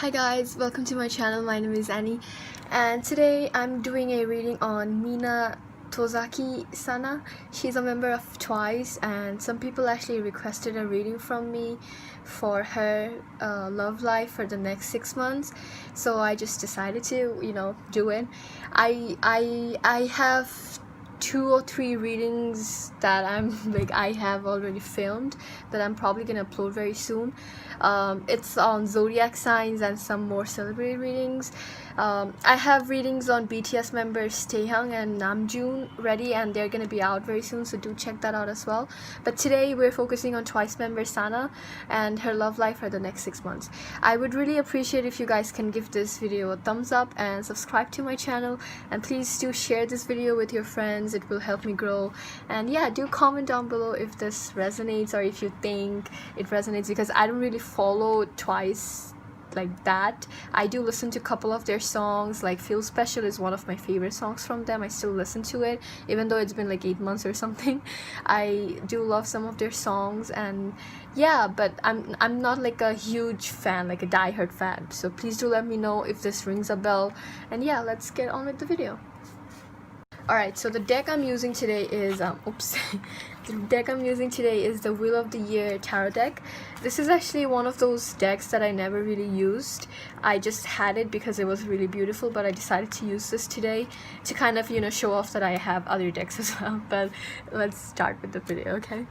Hi guys, welcome to my channel. My name is Annie and today I'm doing a reading on Mina Tozaki-sana. She's a member of TWICE and some people actually requested a reading from me for her love life for the next 6 months, so I just decided to do it. I have 2 or 3 readings that I have already filmed that I'm probably gonna upload very soon. It's on zodiac signs and some more celebrity readings. I have readings on BTS members Taehyung and Namjoon ready, and they're gonna be out very soon, so do check that out as well. But today we're focusing on TWICE member Sana and her love life for the next 6 months. I would really appreciate if you guys can give this video a thumbs up and subscribe to my channel, and please do share this video with your friends. It will help me grow. And yeah, do comment down below if this resonates or if you think it resonates, because I don't really follow TWICE like that. I do listen to a couple of their songs, like Feel Special is one of my favorite songs from them. I still listen to it even though it's been like 8 months or something. I do love some of their songs, and yeah, but I'm not like a huge fan, like a diehard fan, so please do let me know if this rings a bell. And yeah, let's get on with the video. Alright, so the deck I'm using today is the deck I'm using today is the Wheel of the Year tarot deck. This is actually one of those decks that I never really used. I just had it because it was really beautiful, but I decided to use this today to kind of show off that I have other decks as well. But let's start with the video, okay?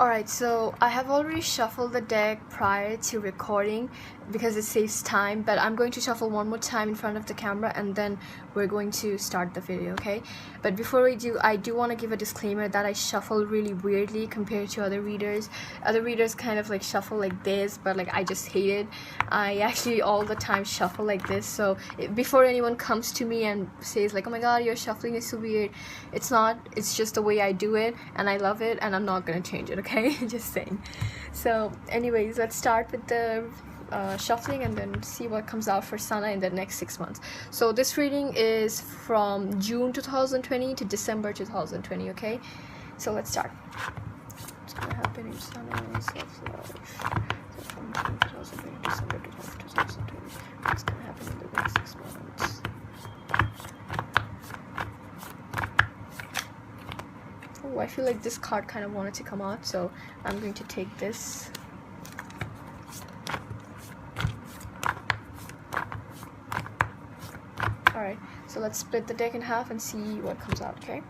Alright, so I have already shuffled the deck prior to recording because it saves time, but I'm going to shuffle one more time in front of the camera and then we're going to start the video, okay? But before we do, I do want to give a disclaimer that I shuffle really weirdly compared to other readers. Other readers kind of like shuffle like this, but like I just hate it. I actually all the time shuffle like this, so before anyone comes to me and says like, oh my god, your shuffling is so weird, it's not. It's just the way I do it and I love it and I'm not gonna change it, okay? Just saying. So anyways, let's start with the shuffling and then see what comes out for Sana in the next 6 months. So this reading is from June 2020 to December 2020, okay? So let's start. What's gonna happen in Sana's self-love? So from June 2020 to December 2020. What's gonna happen in the next 6 months? Oh, I feel like this card kind of wanted to come out, so I'm going to take this. Alright, so let's split the deck in half and see what comes out, okay?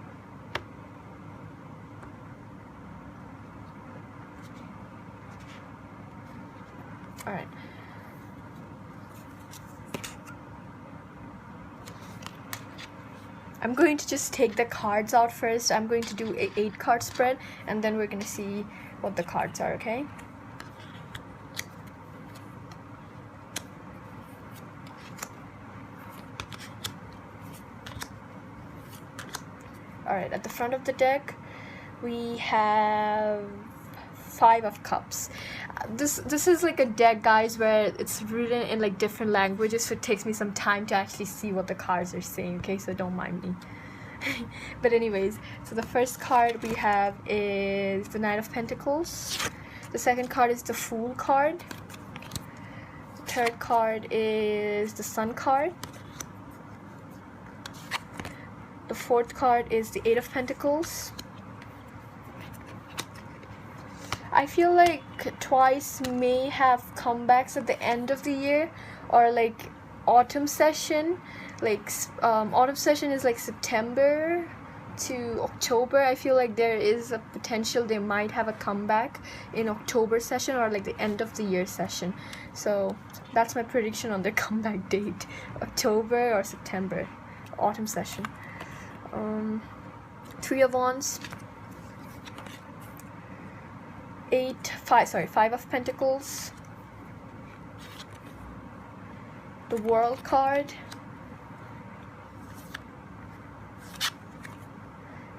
Alright. I'm going to just take the cards out first. I'm going to do a 8-card spread and then we're going to see what the cards are, okay? Alright, at the front of the deck we have 5 of Cups. This is like a deck, guys, where it's written in like different languages, so it takes me some time to actually see what the cards are saying, okay? So don't mind me. But anyways, so the first card we have is the Knight of Pentacles. The second card is the Fool card. The third card is the Sun card. The fourth card is the 8 of Pentacles. I feel like TWICE may have comebacks at the end of the year, or like autumn session. Like autumn session is like September to October. I feel like there is a potential they might have a comeback in October session or like the end of the year session. So that's my prediction on their comeback date: October or September, autumn session. 3 of Wands, 5 of Pentacles, the World card,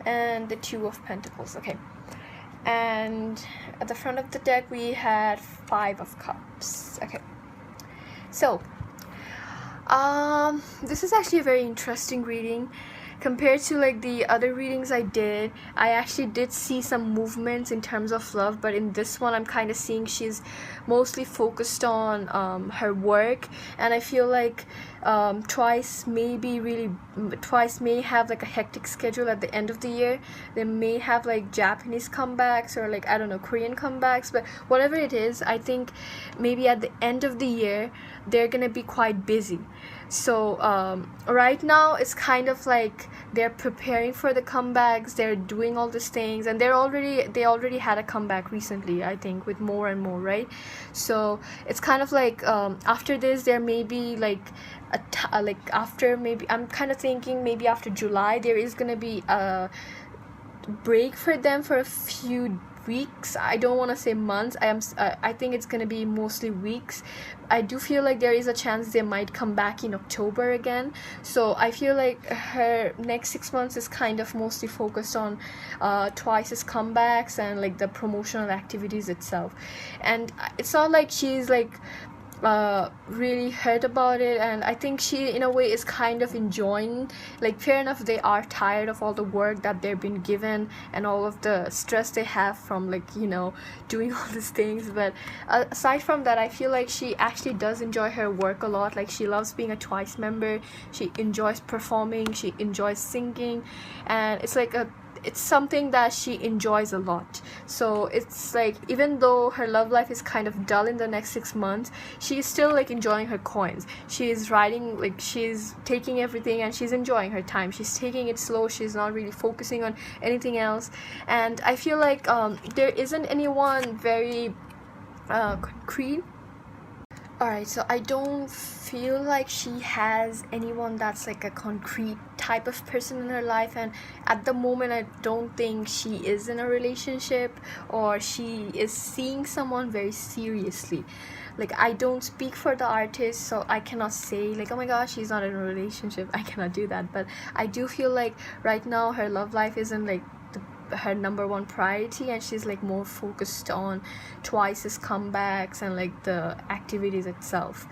and the 2 of Pentacles, okay? And at the front of the deck we had 5 of Cups, okay? So this is actually a very interesting reading compared to like the other readings I did, I actually did see some movements in terms of love, but in this one I'm kind of seeing she's mostly focused on her work, and I feel like Twice may have like a hectic schedule at the end of the year. They may have like Japanese comebacks or like, I don't know, Korean comebacks, but whatever it is, I think maybe at the end of the year they're gonna be quite busy. So right now it's kind of like they're preparing for the comebacks, they're doing all these things, and they already had a comeback recently, I think, with More and More, right? So it's kind of like after this there may be like after, maybe I'm kind of thinking maybe after July there is gonna be a break for them for a few weeks. I don't want to say months. I think it's gonna be mostly weeks. I do feel like there is a chance they might come back in October again. So I feel like her next 6 months is kind of mostly focused on Twice's comebacks and like the promotional activities itself. And it's not like she's like really hurt about it, and I think she in a way is kind of enjoying, like, fair enough, they are tired of all the work that they've been given and all of the stress they have from, like, you know, doing all these things. But aside from that, I feel like she actually does enjoy her work a lot. Like, she loves being a Twice member, she enjoys performing, she enjoys singing, and it's something that she enjoys a lot. So it's like, even though her love life is kind of dull in the next 6 months, she's still like enjoying her coins. She's writing, like, she's taking everything and she's enjoying her time. She's taking it slow, she's not really focusing on anything else. And I feel like there isn't anyone very concrete. Alright, so I don't feel like she has anyone that's like a concrete type of person in her life, and at the moment I don't think she is in a relationship or she is seeing someone very seriously. Like, I don't speak for the artist, so I cannot say like, oh my gosh, she's not in a relationship. I cannot do that. But I do feel like right now her love life isn't like her number one priority, and she's like more focused on Twice's comebacks and like the activities itself.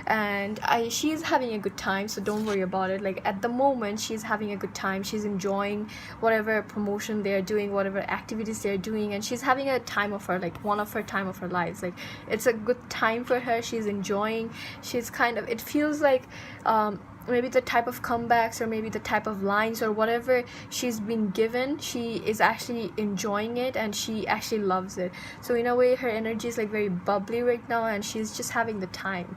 And she's having a good time, so don't worry about it. Like, at the moment she's having a good time, she's enjoying whatever promotion they're doing, whatever activities they're doing, and she's having a time of her, like, one of her time of her lives. Like, it's a good time for her, she's enjoying. She's kind of, it feels like maybe the type of comebacks or maybe the type of lines or whatever she's been given, she is actually enjoying it and she actually loves it. So in a way her energy is like very bubbly right now, and she's just having the time.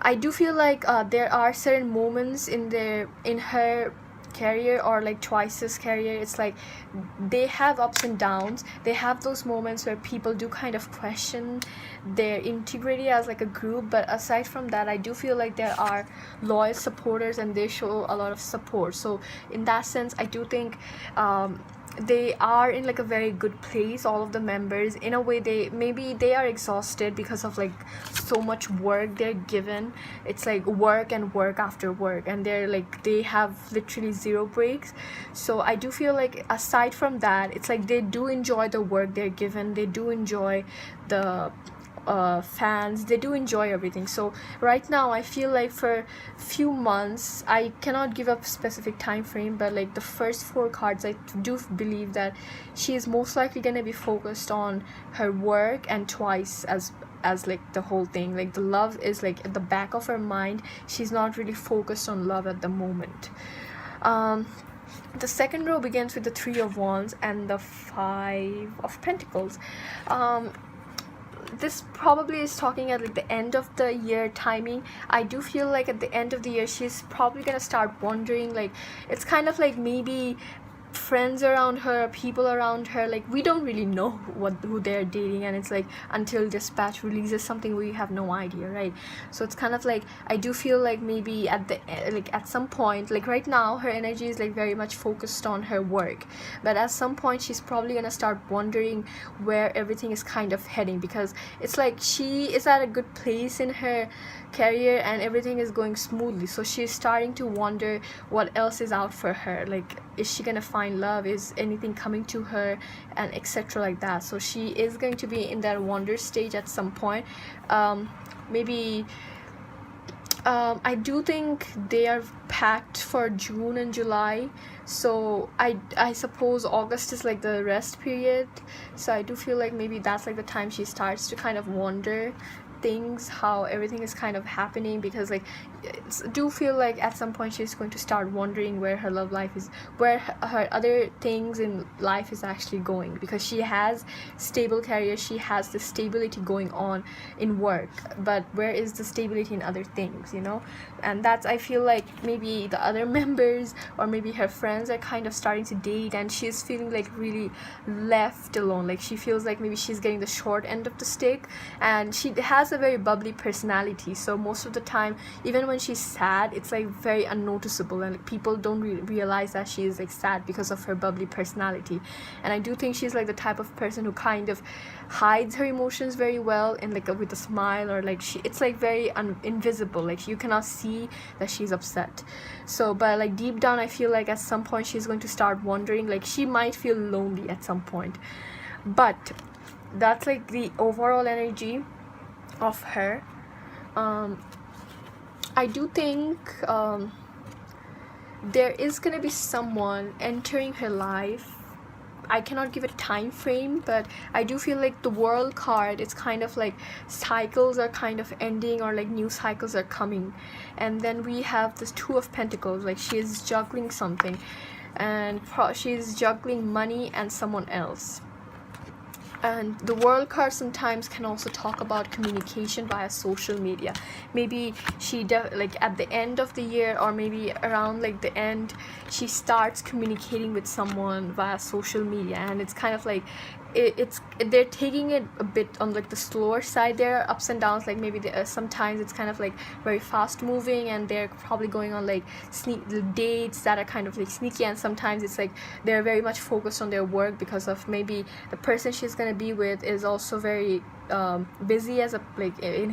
I do feel like there are certain moments in her career, or like Twice's career, it's like they have ups and downs. They have those moments where people do kind of question their integrity as like a group, but aside from that, I do feel like there are loyal supporters and they show a lot of support. So in that sense, I do think they are in like a very good place, all of the members. In a way, they are exhausted because of like so much work they're given. It's like work and work after work, and they have literally zero breaks. So I do feel like aside from that, it's like they do enjoy the work they're given, they do enjoy the fans, they do enjoy everything. So right now I feel like for few months, I cannot give up specific time frame, but like the first 4 cards, I do believe that she is most likely going to be focused on her work and Twice as like the whole thing. Like, the love is like at the back of her mind. She's not really focused on love at the moment. The second row begins with the 3 of Wands and the 5 of Pentacles. This probably is talking at like the end of the year timing. I do feel like at the end of the year she's probably gonna start wondering, like, it's kind of like maybe friends around her, people around her, like, we don't really know who they're dating, and it's like until Dispatch releases something, we have no idea, right? So it's kind of like, I do feel like maybe at some point, like right now her energy is like very much focused on her work, but at some point she's probably gonna start wondering where everything is kind of heading, because it's like she is at a good place in her career and everything is going smoothly. So she's starting to wonder what else is out for her. Like, is she gonna find love? Is anything coming to her? And etc. like that. So she is going to be in that wonder stage at some point. Maybe I do think they are packed for June and July, so I suppose August is like the rest period. So I do feel like maybe that's like the time she starts to kind of wonder things, how everything is kind of happening, because like do feel like at some point she's going to start wondering where her love life is, where her other things in life is actually going, because she has stable career, she has the stability going on in work, but where is the stability in other things, you know? And that's, I feel like maybe the other members or maybe her friends are kind of starting to date, and she's feeling like really left alone, like she feels like maybe she's getting the short end of the stick. And she has a very bubbly personality, so most of the time, even when she's sad, it's like very unnoticeable, and like, people don't realize that she is like sad because of her bubbly personality. And I do think she's like the type of person who kind of hides her emotions very well, and like with a smile, or like it's like very invisible, like you cannot see that she's upset. So but like deep down, I feel like at some point she's going to start wondering, like she might feel lonely at some point. But that's like the overall energy of her. I do think there is gonna be someone entering her life. I cannot give a time frame, but I do feel like the World card, it's kind of like cycles are kind of ending, or like new cycles are coming. And then we have this Two of Pentacles, like she is juggling something, and she's juggling money and someone else. And the World card sometimes can also talk about communication via social media. Maybe she like at the end of the year, or maybe around like the end, she starts communicating with someone via social media, and it's kind of like they're taking it a bit on like the slower side. There are ups and downs, like maybe sometimes it's kind of like very fast moving, and they're probably going on like dates that are kind of like sneaky, and sometimes it's like they're very much focused on their work, because of maybe the person she's gonna be with is also very busy as a like in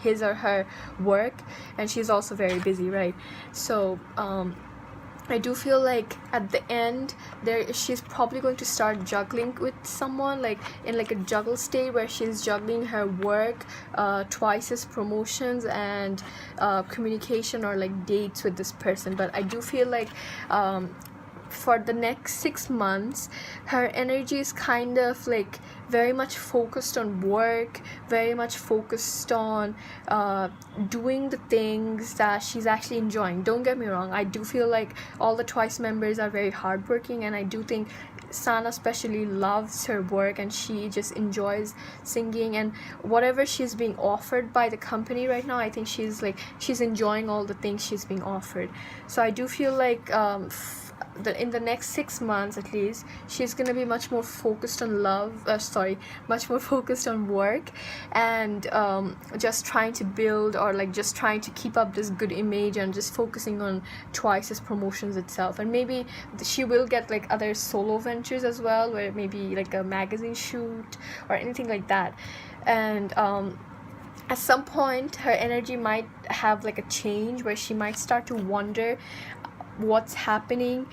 his or her work, and she's also very busy, right? So I do feel like at the end she's probably going to start juggling with someone, like in like a juggle state, where she's juggling her work, twice as promotions, and communication or like dates with this person. But I do feel like for the next 6 months, her energy is kind of like very much focused on work, very much focused on doing the things that she's actually enjoying. Don't get me wrong, I do feel like all the Twice members are very hardworking, and I do think Sana especially loves her work, and she just enjoys singing, and whatever she's being offered by the company right now, I think she's enjoying all the things she's being offered. So I do feel like in the next 6 months at least, she's gonna be much more focused on much more focused on work, and just trying to build, or like just trying to keep up this good image, and just focusing on Twice's promotions itself. And maybe she will get like other solo ventures as well, where maybe like a magazine shoot or anything like that. And at some point her energy might have like a change, where she might start to wonder what's happening,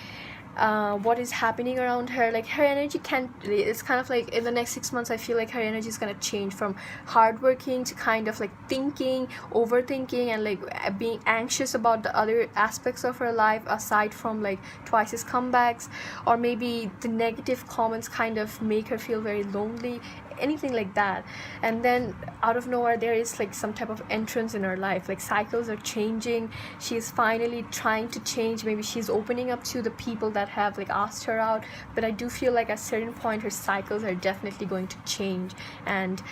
what is happening around her. Like her energy it's kind of like in the next 6 months, I feel like her energy is going to change from hardworking to kind of like thinking, overthinking, and like being anxious about the other aspects of her life aside from like Twice's comebacks, or maybe the negative comments kind of make her feel very lonely, anything like that. And then out of nowhere, there is like some type of entrance in her life, like cycles are changing, she's finally trying to change, maybe she's opening up to the people that have like asked her out. But I do feel like at a certain point her cycles are definitely going to change, and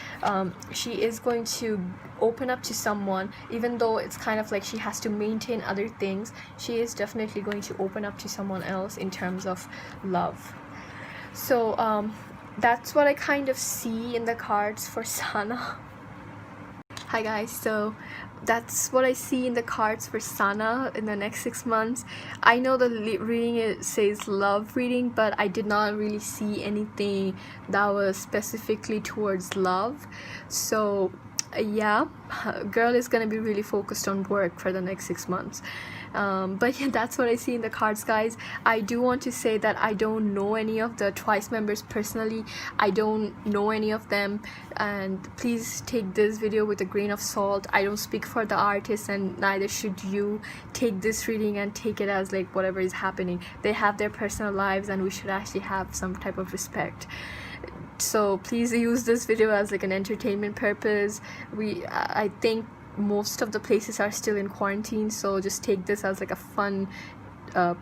she is going to open up to someone, even though it's kind of like she has to maintain other things. She is definitely going to open up to someone else in terms of love. So that's what I kind of see in the cards for Sana. Hi guys, so that's what I see in the cards for Sana in the next 6 months. I know the reading says love reading, but I did not really see anything that was specifically towards love. So yeah, girl is gonna be really focused on work for the next 6 months. But yeah, that's what I see in the cards, guys. I do want to say that I don't know any of the Twice members personally. I don't know any of them, and please take this video with a grain of salt. I don't speak for the artists, and neither should you. Take this reading and take it as like whatever is happening. They have their personal lives, and we should actually have some type of respect. So please use this video as like an entertainment purpose. I think most of the places are still in quarantine, so just take this as like a fun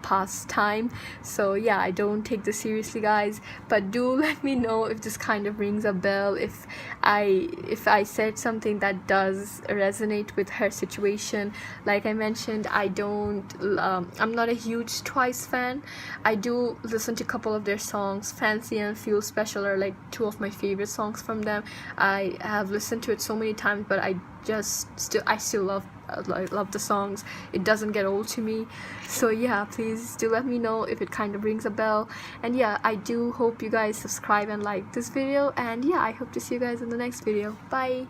pastime. So yeah, I don't take this seriously, guys, but do let me know if this kind of rings a bell, if I said something that does resonate with her situation. Like I mentioned, I'm not a huge Twice fan. I do listen to a couple of their songs. Fancy and Feel Special are like two of my favorite songs from them. I have listened to it so many times, but I still love the songs. It doesn't get old to me. So yeah, please do let me know if it kind of rings a bell. And yeah, I do hope you guys subscribe and like this video, and yeah, I hope to see you guys in the next video. Bye.